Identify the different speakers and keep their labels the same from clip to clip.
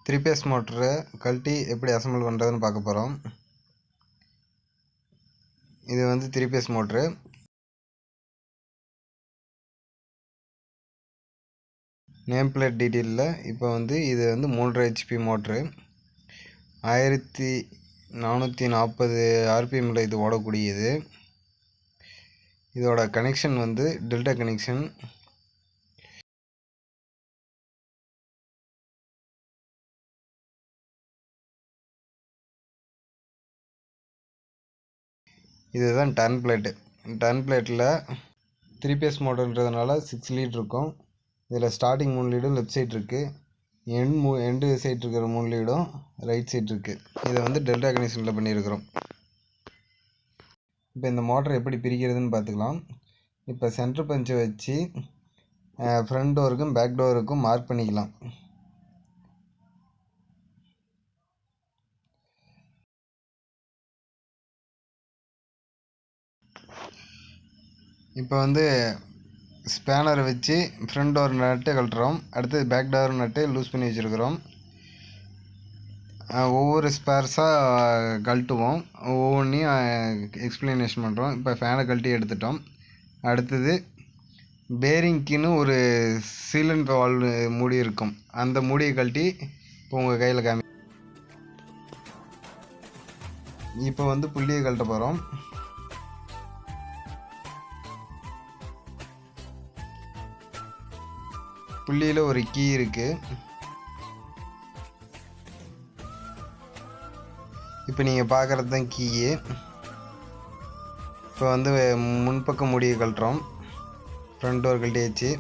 Speaker 1: Three phase மோட்டரை கழட்டி எப்படி அசம்பிள் பண்ணுறதுன்னு பார்க்க போகிறோம். இது வந்து three phase motor. Name plate டீட்டெயிலில் இப்போ வந்து இது வந்து 3.5 HP மோட்ரு, 1440 RPMல இது ஓடக்கூடியது. இதோட கனெக்ஷன் வந்து டெல்டா கனெக்ஷன். இதுதான் டர்ன் பிளேட்டு. டர்ன் பிளேட்டில் த்ரீ பேஸ் மோட்டர்ன்றதுனால 6 லீட் இருக்கும். இதில் ஸ்டார்டிங் 3 லீடும் லெஃப்ட் சைட் இருக்குது, எண்டு சைட் இருக்கிற 3 லீடும் ரைட் சைட் இருக்குது. இதை வந்து டெல்டா கனெக்ஷனில் பண்ணியிருக்கிறோம். இப்போ இந்த மோட்டரை எப்படி பிரிக்கிறதுன்னு பார்த்துக்கலாம். இப்போ சென்டர் பஞ்சை வச்சு ஃப்ரண்ட் டோருக்கும் பேக் டோருக்கும் மார்க் பண்ணிக்கலாம். இப்போ வந்து ஸ்பேனரை வச்சு ஃப்ரண்ட் டோர் நட்டு கழட்டுறோம். அடுத்தது பேக் டோர் நட்டு லூஸ் பண்ணி வச்சுருக்கிறோம். ஒவ்வொரு ஸ்பேர்ஸாக கழட்டுவோம், ஒவ்வொன்றையும் எக்ஸ்பிளனேஷன் பண்ணுறோம். இப்போ ஃபேனை கழட்டி எடுத்துட்டோம். அடுத்தது பேரிங்க்குன்னு ஒரு சீலண்ட் வால்வு மூடி இருக்கும், அந்த மூடியை கழட்டி இப்போ உங்கள் கையில் காமி. இப்போ வந்து புள்ளியை கழட்ட போகிறோம். புள்ளியில் ஒரு கீ இருக்குது. இப்போ நீங்கள் பார்க்குறது தான் கீயு. இப்போ வந்து முன்பக்கம் மூடியை கழட்டுறோம். ஃப்ரண்ட் டோர் கழட்டியாச்சு.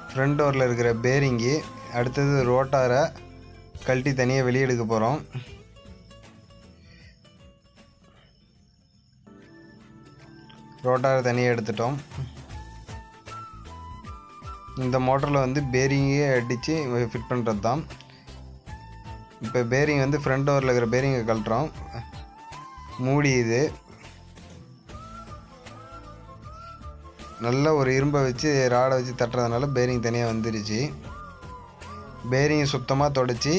Speaker 1: ஃப்ரண்ட் டோரில் இருக்கிற பேரிங்கு, அடுத்தது ரோட்டாரை கழட்டி தனியாக வெளியே எடுக்க போகிறோம். ரோட்டாரை தனியாக எடுத்துட்டோம். இந்த மோட்டரில் வந்து பேரிங்கே அடித்து ஃபிட் பண்ணுறது தான். இப்போ பேரிங் வந்து ஃப்ரண்ட் டோரில் இருக்கிற பேரிங்கை கழட்டுறோம். மூடி இது நல்ல ஒரு இரும்பை வச்சு ராடை வச்சு தட்டுறதுனால பேரிங் தனியாக வந்துருச்சு. பேரிங்கை சுத்தமாக தொடச்சி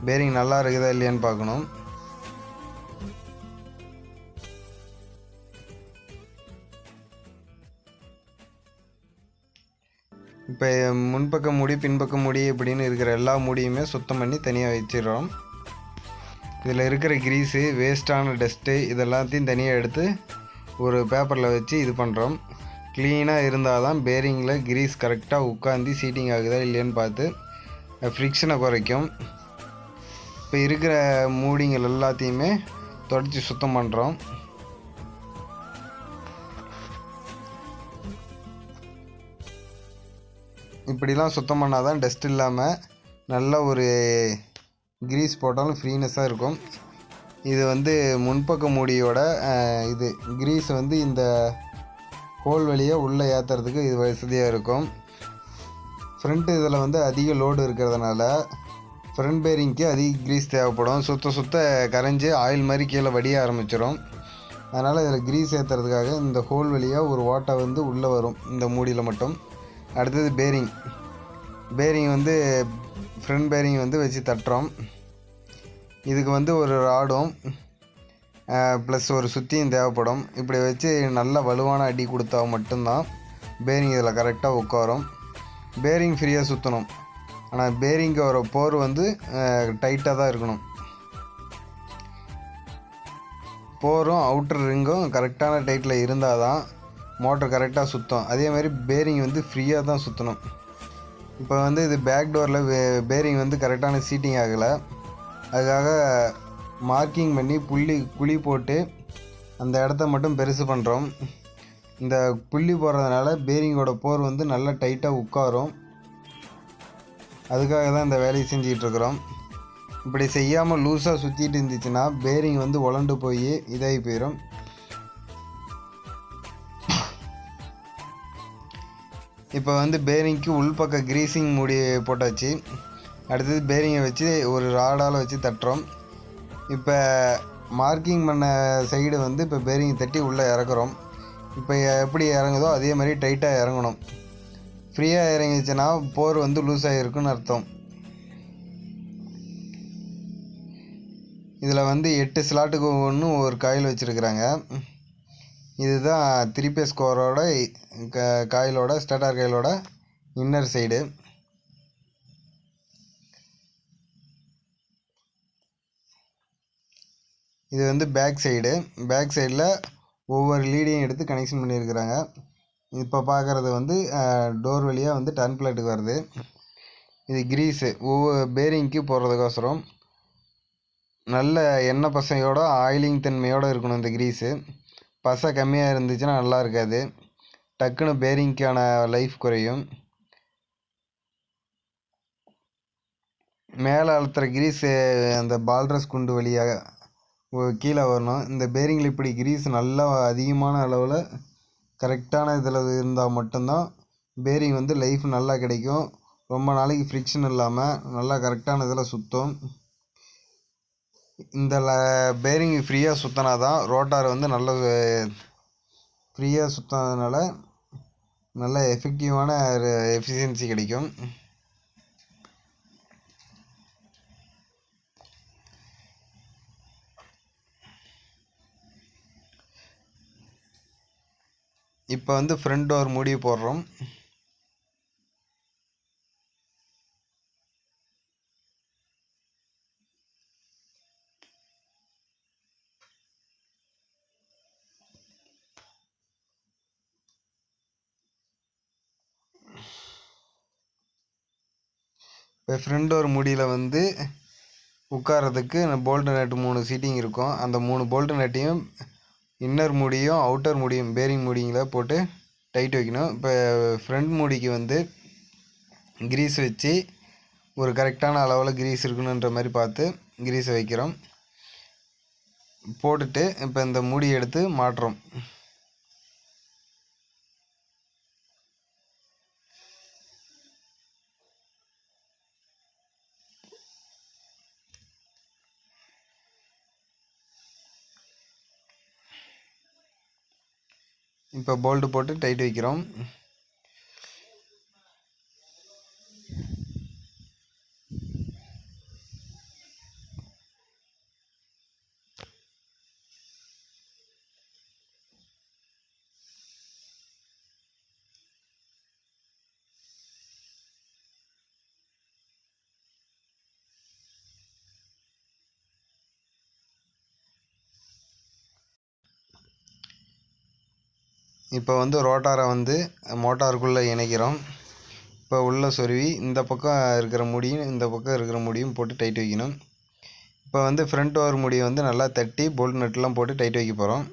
Speaker 1: பேரிங் நல்லா இருக்குதா இல்லையான்னு பார்க்கணும். இப்போ முன்பக்க மூடி பின்பக்க மூடி இப்படின்னு இருக்கிற எல்லா மூடியுமே சுத்தம் பண்ணி தனியாக வச்சிடறோம். இதில் இருக்கிற கிரீஸு, வேஸ்ட்டான டஸ்ட்டு இதெல்லாத்தையும் தனியாக எடுத்து ஒரு பேப்பரில் வச்சு இது பண்ணுறோம். க்ளீனாக இருந்தால் தான் பேரிங்கில் கிரீஸ் கரெக்டாக உட்காந்து சீட்டிங் ஆகுதா இல்லையான்னு பார்த்து ஃப்ரிக்ஷனை குறைக்கும். இப்போ இருக்கிற மூடிங்கள் எல்லாத்தையுமே தொடச்சி சுத்தம் பண்ணுறோம். இப்படிலாம் சுத்தம் பண்ணால் தான் டஸ்ட் இல்லாமல் நல்ல ஒரு கிரீஸ் போட்டாலும் ஃப்ரீனஸாக இருக்கும். இது வந்து முன்பக்க மூடியோட இது கிரீஸ் வந்து இந்த ஹோல் வழியாக உள்ளே ஏற்றுறதுக்கு இது வசதியாக இருக்கும். ஃப்ரண்ட் இதில் வந்து அதிக லோடு இருக்கிறதுனால ஃப்ரண்ட் பேரிங்க்கு அதிக கிரீஸ் தேவைப்படும். சுத்த கரைஞ்சி ஆயில் மாதிரி கீழே வடிய ஆரம்பிச்சிடும். அதனால் இதில் கிரீஸ் ஏற்றுறதுக்காக இந்த ஹோல் வழியாக ஒரு ஓட்டை வந்து உள்ளே வரும் இந்த மூடியில் மட்டும். அடுத்தது பேரிங் வந்து ஃப்ரண்ட் பேரிங் வந்து வச்சு தட்டுறோம். இதுக்கு வந்து ஒரு ராடும் ப்ளஸ் ஒரு சுத்தியும் தேவைப்படும். இப்படி வச்சு நல்ல வலுவான அடி கொடுத்தா மட்டும்தான் பேரிங் இதில் கரெக்டாக உட்காரும். பேரிங் ஃப்ரீயாக சுற்றணும், ஆனால் பேரிங்கோட போர் வந்து டைட்டாக தான் இருக்கணும். போரும் அவுட்டர் ரிங்கும் கரெக்டான டைட்டில் இருந்தால் தான் மோட்டர் கரெக்டாக சுற்றும். அதே மாதிரி பேரிங் வந்து ஃப்ரீயாக தான் சுற்றணும். இப்போ வந்து இது பேக் டோரில் பேரிங் வந்து கரெக்டான சீட்டிங் ஆகலை. அதுக்காக மார்க்கிங் பண்ணி குழி போட்டு அந்த இடத்த மட்டும் பெருசு பண்ணுறோம். இந்த புள்ளி போடுறதுனால பேரிங்கோட போர் வந்து நல்லா டைட்டாக உட்காரும். அதுக்காக தான் இந்த வேலையை செஞ்சிகிட்ருக்குறோம். இப்படி செய்யாமல் லூஸாக சுற்றிட்டு இருந்துச்சுன்னா பேரிங் வந்து உலண்டு போய் இதாகி போயிடும். இப்போ வந்து பேரிங்க்கு உள்பக்க கிரீஸிங் மூடி போட்டாச்சு. அடுத்தது பேரிங்கை வச்சு ஒரு ராடால் வச்சு தட்டுறோம். இப்போ மார்க்கிங் பண்ண சைடு வந்து இப்போ பேரிங்கை தட்டி உள்ளே இறக்குறோம். இப்போ எப்படி இறங்குதோ அதே மாதிரி டைட்டாக இறங்கணும். ஃப்ரீயாக இறங்கிச்சுன்னா போர் வந்து லூஸாக இருக்குன்னு அர்த்தம். இதில் வந்து 8 ஸ்லாட்டுக்கு ஒன்று ஒரு காயில் வச்சுருக்குறாங்க. இதுதான் 3 பேஸ் கோரோட காயிலோட ஸ்டார்டர் காயிலோட இன்னர் சைடு. இது வந்து பேக் சைடில் ஒவ்வொரு லீடையும் எடுத்து கனெக்ஷன் பண்ணியிருக்கிறாங்க. இப்போ பார்க்குறது வந்து டோர் வழியாக வந்து டர்ன் பிளேட்டுக்கு வருது. இது கிரீஸு ஒவ்வொரு பேரிங்க்கு போடுறதுக்கோசரம் நல்ல எண்ணெய் பசையோட ஆயிலிங் தன்மையோடு இருக்கணும். இந்த கிரீஸு பசை கம்மியாக இருந்துச்சுன்னா நல்லா இருக்காது, டக்குன்னு பேரிங்க்கான லைஃப் குறையும். மேலே அழுத்துகிற கிரீஸு அந்த பால்ரஸ் குண்டு வழியாக கீழே வரணும். இந்த பேரிங்கில் இப்படி கிரீஸ் நல்லா அதிகமான அளவில் கரெக்டான இதில் இருந்தால் மட்டும்தான் பேரிங் வந்து லைஃப் நல்லா கிடைக்கும். ரொம்ப நாளைக்கு ஃப்ரிக்ஷன் இல்லாமல் நல்லா கரெக்டான இதில் சுற்றும். இந்த பேரிங் ஃப்ரீயாக சுற்றினா தான் ரோட்டார் வந்து நல்ல ஃப்ரீயாக சுற்றினதுனால நல்ல எஃபெக்டிவான எஃபிஷியன்சி கிடைக்கும். இப்போ வந்து ஃப்ரண்ட் டோர் மூடி போடுறோம். இப்போ ஃப்ரண்ட் டோர் மூடியில் வந்து உட்காரதுக்கு போல்ட்டு நட்டு 3 சீட்டிங் இருக்கும். அந்த 3 போல்ட்டு நட்டையும் இன்னர் மூடியும் அவுட்டர் மூடியும் பேரிங் மூடிங்களை போட்டு டைட் வைக்கணும். இப்போ ஃப்ரண்ட் மூடிக்கு வந்து கிரீஸ் வச்சு ஒரு கரெக்டான அளவில் கிரீஸ் இருக்கணுன்ற மாதிரி பார்த்து கிரீஸை வைக்கிறோம். போட்டுட்டு இப்போ இந்த மூடி எடுத்து மாட்டுறோம். இப்போ போல்ட்டு போட்டு டைட் வைக்கிறோம். இப்போ வந்து ரோட்டாரை வந்து மோட்டாருக்குள்ளே இணைக்கிறோம். இப்போ உள்ள சொருவி இந்த பக்கம் இருக்கிற முடியும் இந்த பக்கம் இருக்கிற முடியும் போட்டு டைட் வைக்கணும். இப்போ வந்து ஃப்ரண்ட் டோர் முடியை வந்து நல்லா தட்டி போல்ட் நட்டுலாம் போட்டு டைட் வைக்க போகிறோம்.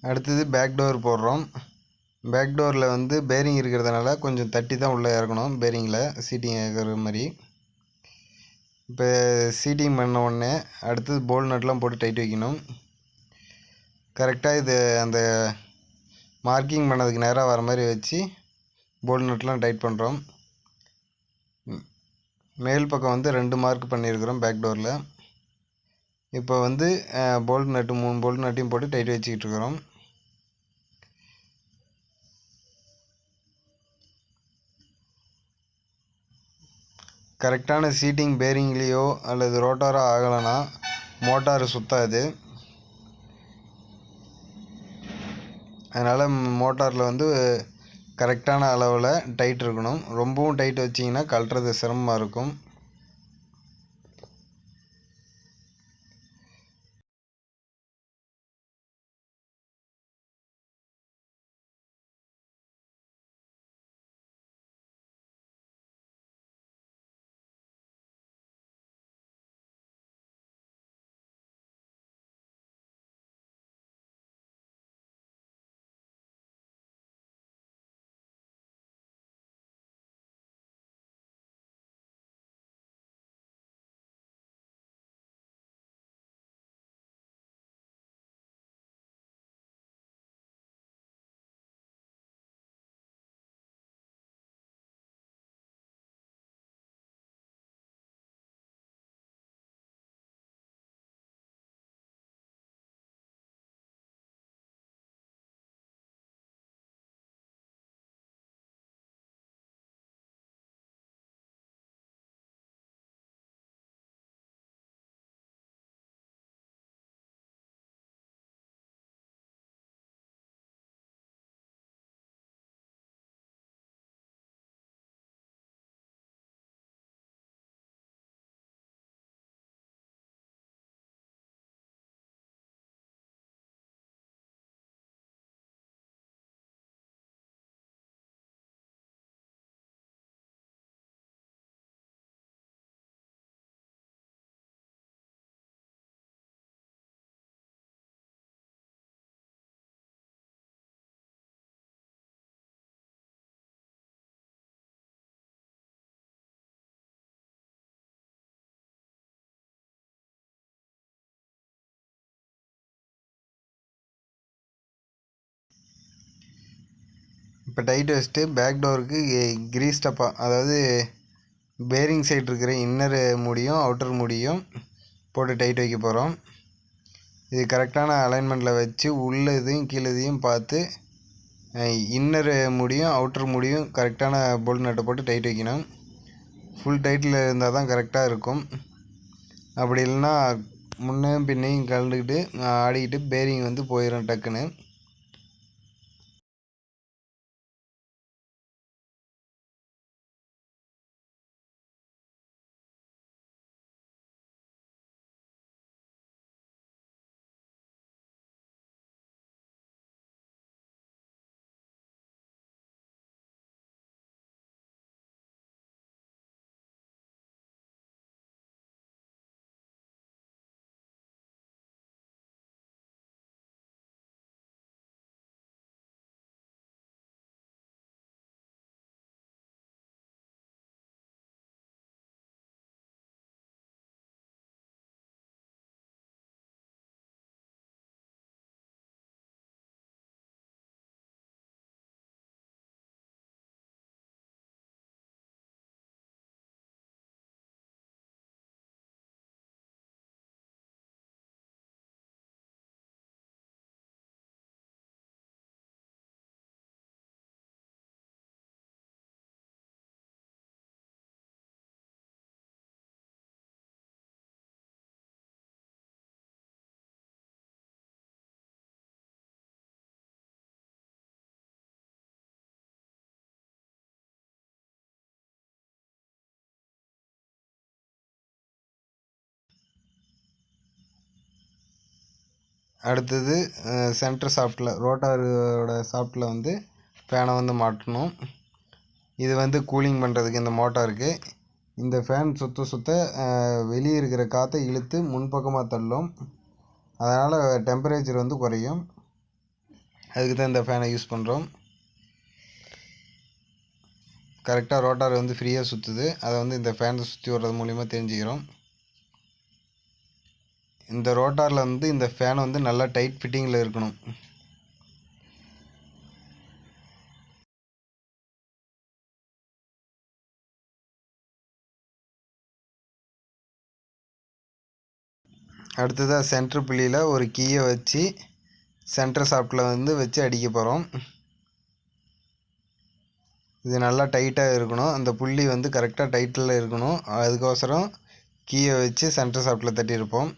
Speaker 1: அடுத்தது பேக் டோர் போடுறோம். பேக் டோரில் வந்து பேரிங் இருக்கிறதுனால கொஞ்சம் தட்டி தான் உள்ளே இறக்கணும். பேரிங்கில் சீட்டிங் இருக்கிற மாதிரி. இப்போ சீட்டிங் பண்ண உடனே அடுத்தது போல் நட்லாம் போட்டு டைட் வைக்கணும். கரெக்டாக இது அந்த மார்க்கிங் பண்ணதுக்கு நேராக வர மாதிரி வச்சு போல் நட்லாம் டைட் பண்ணுறோம். மேல் பக்கம் வந்து 2 மார்க் பண்ணியிருக்கிறோம் பேக் டோரில். இப்போ வந்து போல்ட் நட்டு 3 போல்ட் நட்டையும் போட்டு டைட் வச்சுக்கிட்டு இருக்கிறோம். கரெக்டான சீட்டிங் பேரிங்லேயோ அல்லது ரோட்டாரோ ஆகலைன்னா மோட்டார் சுத்தாது. அதனால் மோட்டாரில் வந்து கரெக்டான அளவில் டைட் இருக்கணும். ரொம்பவும் டைட் வச்சிங்கன்னா கழட்டுறது சிரமமாக இருக்கும். இப்போ டைட் வச்சுட்டு பேக் டோருக்கு கிரீஸ் டப்பா, அதாவது பேரிங் சைடு இருக்கிற இன்னர் மூடியும் அவுட்டர் மூடியும் போட்டு டைட் வைக்க போகிறோம். இது கரெக்டான அலைன்மெண்ட்டில் வச்சு உள்ள இதையும் கீழே இதையும் பார்த்து இன்னர் மூடியும் அவுட்டர் மூடியும் கரெக்டான போல்ட் நட்டை போட்டு டைட் வைக்கணும். ஃபுல் டைட்டில் இருந்தால் தான் கரெக்டாக இருக்கும். அப்படி இல்லைன்னா முன்னையும் பின்னையும் கலந்துக்கிட்டு ஆடிக்கிட்டு பேரிங் வந்து போயிடும் டக்குன்னு. அடுத்தது சென்டர் சாஃப்ட்டில் ரோட்டாரோட சாஃப்ட்டில் வந்து ஃபேனை வந்து மாட்டணும். இது வந்து கூலிங் பண்ணுறதுக்கு இந்த மோட்டாருக்கு. இந்த ஃபேன் சுற்ற சுற்ற வெளியே இருக்கிற காற்றை இழுத்து முன்பக்கமாக தள்ளும். அதனால் டெம்பரேச்சர் வந்து குறையும். அதுக்கு தான் இந்த ஃபேனை யூஸ் பண்ணுறோம். கரெக்டாக ரோட்டார் வந்து ஃப்ரீயாக சுற்றுது. அதை வந்து இந்த ஃபேனை சுற்றி வர்றது மூலிமா தெரிஞ்சுக்கிறோம். இந்த ரோட்டாரில் வந்து இந்த ஃபேனை வந்து நல்லா டைட் ஃபிட்டிங்கில் இருக்கணும். அடுத்ததாக சென்ட்ரு புள்ளியில் ஒரு கீயை வச்சு சென்டர் சாஃப்ட்டில் வந்து வச்சு அடிக்க போகிறோம். இது நல்லா டைட்டாக இருக்கணும். அந்த புள்ளி வந்து கரெக்டாக டைட்டில் இருக்கணும். அதுக்கோசரம் கீயை வச்சு சென்டர் சாஃப்ட்டில் தட்டியிருப்போம்.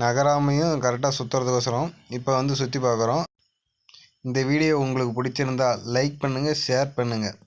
Speaker 1: நகராமையும் கரெக்டாக சுற்றுறதுக்கோசரம் இப்போ வந்து சுற்றி பார்க்குறோம். இந்த வீடியோ உங்களுக்கு பிடிச்சிருந்தா லைக் பண்ணுங்கள், ஷேர் பண்ணுங்கள்.